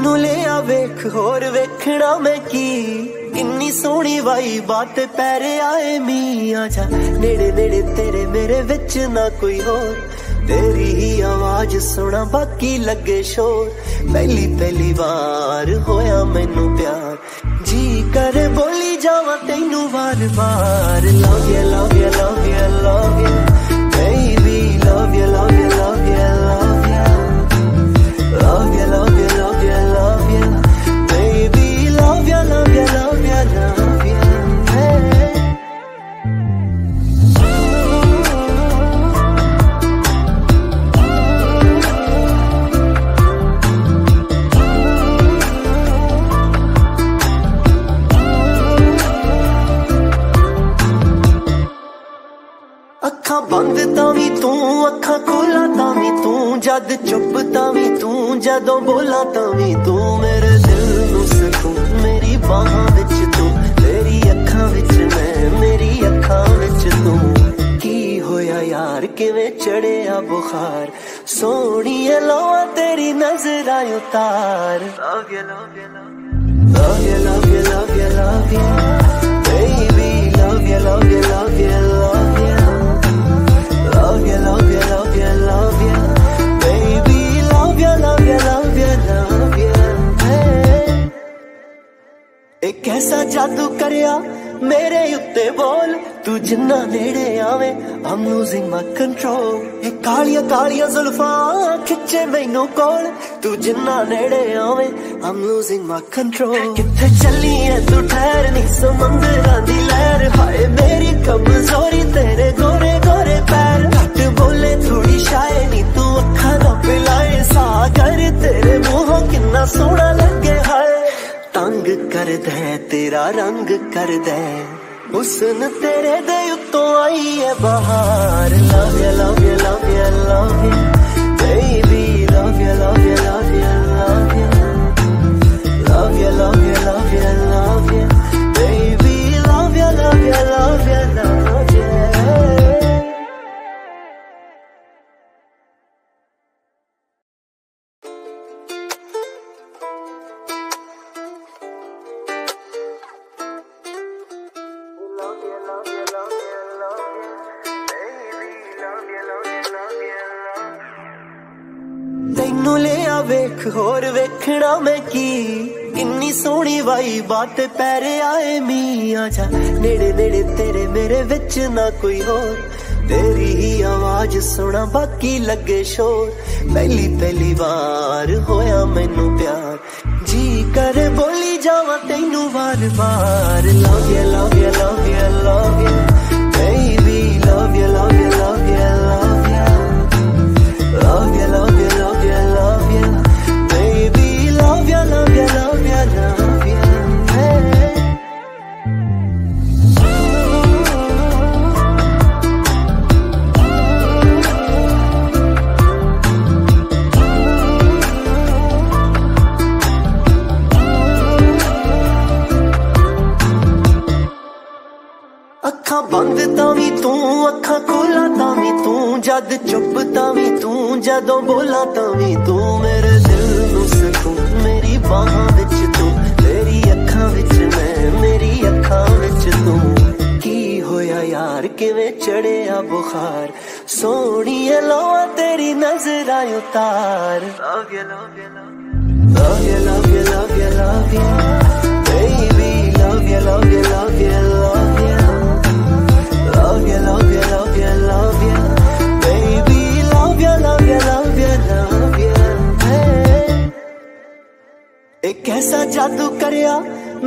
ਤੈਨੂੰ ਲਿਆ ਵੇਖ ਹੋਰ ਵੇਖਣਾ ਮੈਂ ਕੀ ਕਿੰਨੀ ਸੋਹਣੀ ਵਾਈ ਬਾਤ ਪੈਰੇ ਆਏ ਮੀਆਂ ਜਾ ਨੇੜੇ ਨੇੜੇ ਤੇਰੇ ਮੇਰੇ ਵਿੱਚ ਨਾ ਕੋਈ ਹੋਰ तेरी ही आवाज सुना बाकी लगे शोर पहली पहली बार होया मैनू प्यार जी कर बोली जावा तैनू बार बार love you love you love you love you baby love you love you love you love you love you love you love you love you baby love you love you love you love you hey. अखा बंद तावी तू अखा खोला तावी तू जद चुप तावी तू जदों बोला तावी तू मेरे दिल नू सकून मेरी बाहां विच तू तेरी अखां विच मैं मेरी अखां विच तू की होया यार किवें चढ़िया बुखार सोहणीए लोआ तेरी नजर आई उतार love you love you love you love you love you love you baby love you love you love you love you love you, love you, love you, love you, baby, love you, love you, love you, love you, hey. एक ऐसा जादू करिया मेरे उत्ते बोल तू जिन्ना नेड़े आवे I'm losing my control एक कालिया कालिया जुल्फां खिच्चे मैनू कोल तू जिन्ना नेड़े आवे I'm losing my control किथे चली है तू ठहर नी समंदरां दी लहर हाय मेरी कमजोरी तेरे गोरे गोरे पैर घट बोले थोड़ी शायरी तू अखां दा पिलाए सागर तेरे मुंहों किन्ना सोहना लगे हाय तंग कर दे तेरा रंग कर दे हुस्न तेरे दे उत्तों आई है बहार love you love you love you love you baby love you love you love you love you love you love you love you love you baby love you love you love you love you तैनू लिया वेख होर वेखना मैं की किन्नी सोहनी Y बात पैरे आए मियां जा नेड़े नेड़े तेरे मेरे विच ना कोई होर तेरी ही आवाज सुना बाकी लगे शोर पहली पहली बार होया मैनू प्यार जी कर बोली जावा तैनू बार बार love you love you love you love you baby love you love you love you love you love you love you love you love you baby love you love you love you love you hey. अखा बंद तावी तू अखा खोला तावी तू जद चुप तावी तू जदों बोला तावी तू मेरे दिल नू सकून मेरी बाहां विच तू तेरी अखां विच मैं मेरी अखां विच तू की होया यार किवें चढ़िया बुखार सोहणीए लोआ तेरी नजर आई उतार love you love you love you love you love you love you baby love you love you love you love you love you love you love you love you baby love you love you love you love you hey. एक ऐसा जादू करिया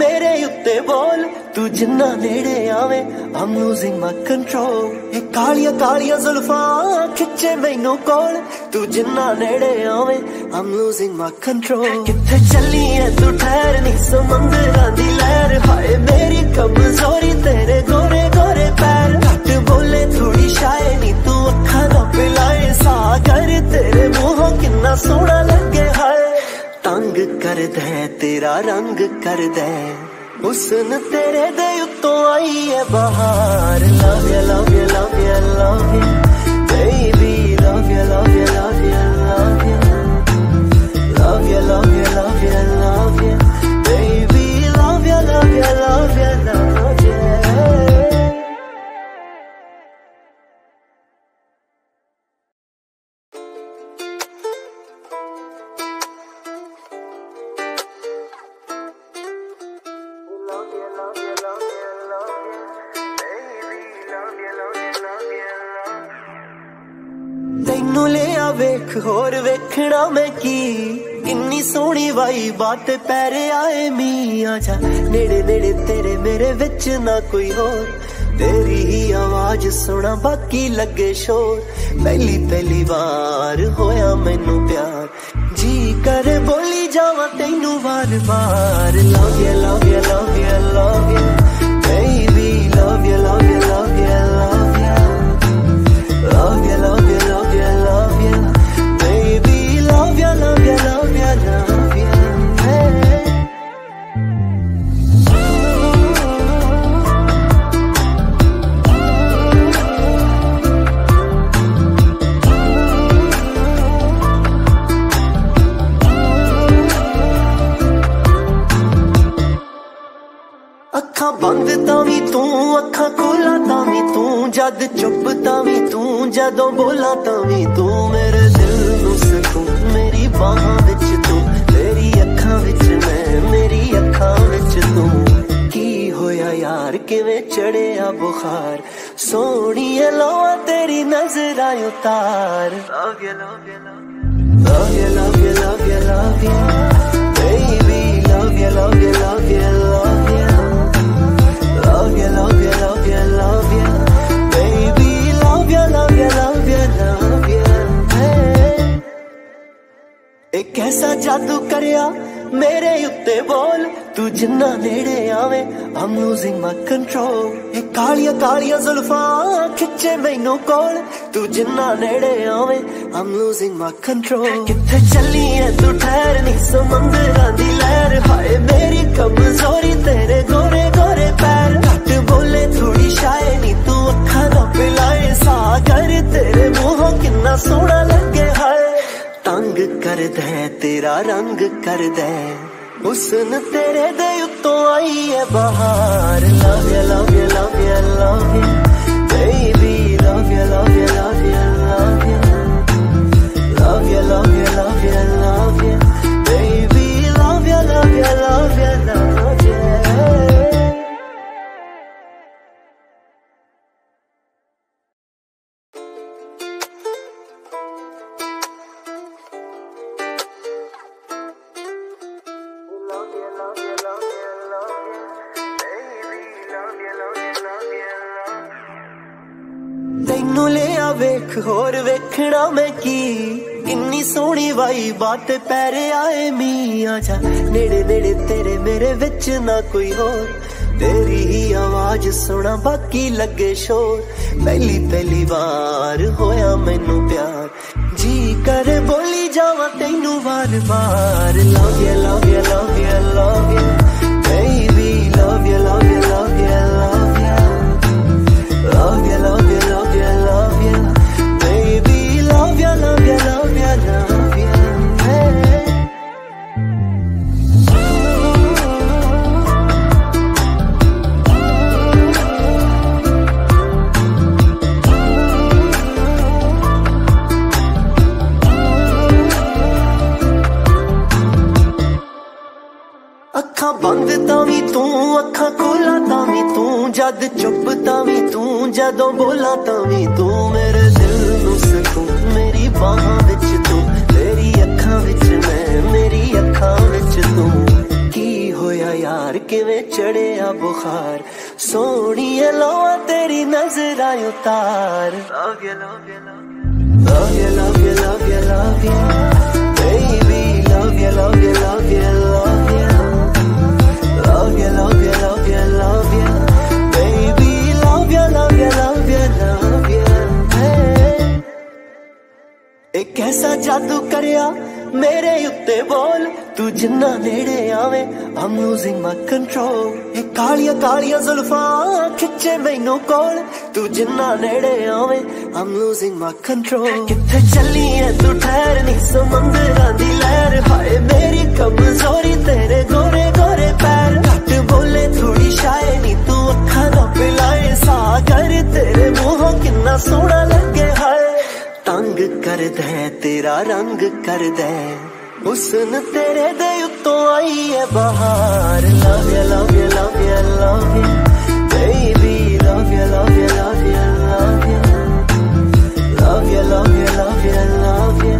मेरे उत्ते बोल तू जिन्ना नेड़े आवे I'm losing my control एक कालिया कालिया जुल्फां खिच्चे मैनू कोल तू जिन्ना नेड़े आवे I'm losing my control किथे चली है तू ठहर नी समंदरां दी लहर हाय मेरी कमजोरी तेरे गोरे गोरे पैर घट बोले थोड़ी शायरी तू अखां दा पिलाए सागर तेरे मुंहों किन्ना सोहना लगे हाय तंग कर दे तेरा रंग कर दे हुस्न तेरे दे उत्तों आई है बहार love you love you love you love you baby love you love you love you love you love you love you love you वेख होर वेखना मैं की किन्नी सोहनी वाई बात पैरे आए मी आजा नेड़े नेड़े तेरे मेरे विच ना कोई होर तेरी ही आवाज सुना बाकी लगे शोर पहली पहली बार होया मैनू प्यार जी करे बोली जावा तेनू बार बार love you love you love you love you baby love you love you love you love you love you love you love you love you baby love you love you love you love you hey. अखा बंद तावी तू अखा खोला तावी तू जद चुप तावी तू जदों बोला तावी तू मेरे दिल नू सकून मेरी बाहां विच तू तेरी अखां विच मैं मेरी अखां विच तू की होया यार किवें चढ़िया बुखार सोहणीए लोआ तेरी नजर आई उतार love you love you love you love you love you love you baby love you love you love you love you love you, love you, love you, love you, baby, love you, love you, love you, love you, hey. एक ऐसा जादू करिया मेरे उत्ते बोल तू जिन्ना नेड़े आवे I'm losing my control एक कालिया कालिया जुल्फां खिच्चे मैनू कोल तू जिन्ना नेड़े आवे I'm losing my control किथे चली है तू ठहर नी समंदरां दी लहर हाय मेरी कमजोरी तेरे गोरे गोरे पैर घट बोले थोड़ी शायरी तू अखा ना पिलाए सागर तेरे मुंहों किन्ना सोहना लगे हाय तंग कर दे तेरा रंग कर दे हुस्न तेरे दे उत्तों आई है बहार love you love you love you love you baby love you love you love you love you love you love you love you love you baby love you love you love you love you तैनू लिया वेख होर वेखना मैं की किन्नी सोहनी Y बात पैरे आए मी आजा नेड़े नेड़े तेरे मेरे विच ना कोई होर तेरी ही आवाज सुना बाकी लगे शोर पहली पहली बार होया मैनू प्यार जी करे बोली जावा तेनू बार बार love you love you love you love you baby love you love you love you love you love you love you love you love you baby love you love you love you love you hey. अखा बंद तावी तू अखा खोला तावी तू जद चुप तावी तू जदों बोला तावी तू मेरे दिल नू सकून मेरी बाहां विच तू तेरी अखां विच मैं मेरी अखां विच तू की होया यार किवें चढ़िया बुखार सोहणीए लोआ तेरी नजर आई उतार love you love you love you love you love you love you baby love you love you love you love you love you love you love you love you baby love you love you love you love you hey. एक ऐसा जादू करिया मेरे उत्ते बोल तू जिन्ना नेड़े आवे I'm losing my control एक कालिया कालिया जुल्फां खिच्चे मैनू कोल तू जिन्ना नेड़े आवे I'm losing my control किथे चली है तू ठहर नी समंदरां दी लहर हाय मेरी कमजोरी तेरे गोरे गोरे पैर घट बोले थोड़ी शायरी तू अखा ना पिलाए सागर तेरे मुंहों किन्ना सोहना लगे हाय तंग कर दे तेरा रंग कर दे हुस्न तेरे दे उत्तों आई है बहार love you love you love you love you baby love you love you love you love you love you love you love you love you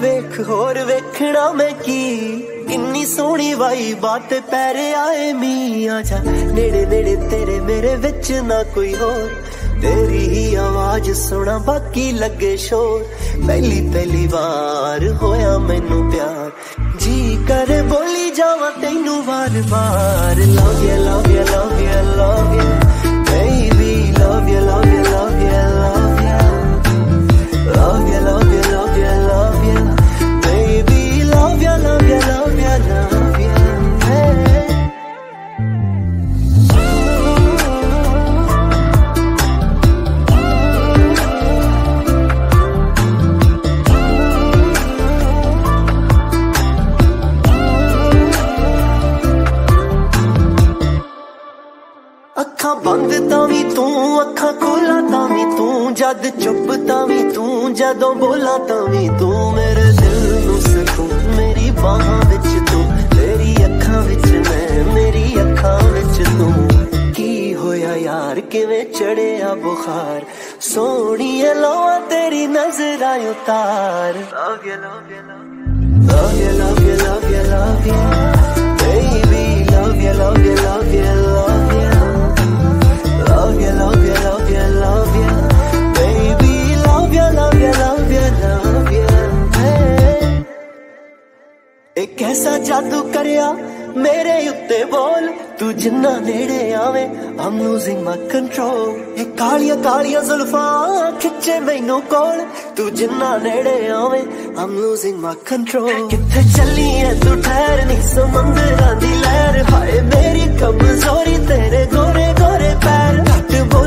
वेख होर वेखना मैं की किन्नी सोहनी वाई बात पैरे आए मी आजा नेड़े नेड़े तेरे मेरे विच ना कोई होर तेरी ही आवाज सुना बाकी लगे शोर पहली पहली बार होया मैनू प्यार जी करे बोली जावा तेनू बार बार love you love you love you love you baby love you love you love you love you love you love you love you love you baby love you love you love you love you hey. अखा बंद तावी तू अखा खोला तावी तू जद चुप तावी तू जदों बोला तावी तू मेरे दिल नू सुकून मेरी बाहां विच तू तेरी अखां विच मैं मेरी अखां विच तू की होया यार किवें चढ़िया बुखार सोहणीए लोआ तेरी नजरां उतार love you love you love you love you love you love you baby love you love you love you love you love you, love you, love you, love you, baby, love you, love you, love you, love you, hey. एक ऐसा जादू करिया मेरे उत्ते बोल तू जिन्ना नेड़े आवे I'm losing my control एक कालिया कालिया जुल्फां खिच्चे मैनू कोल तू जिन्ना नेड़े आवे I'm losing my control किथे चली है तू ठहर नी समंदरां दी लहर हाय मेरी कमजोरी तेरे गोरे गोरे पैर घट बोल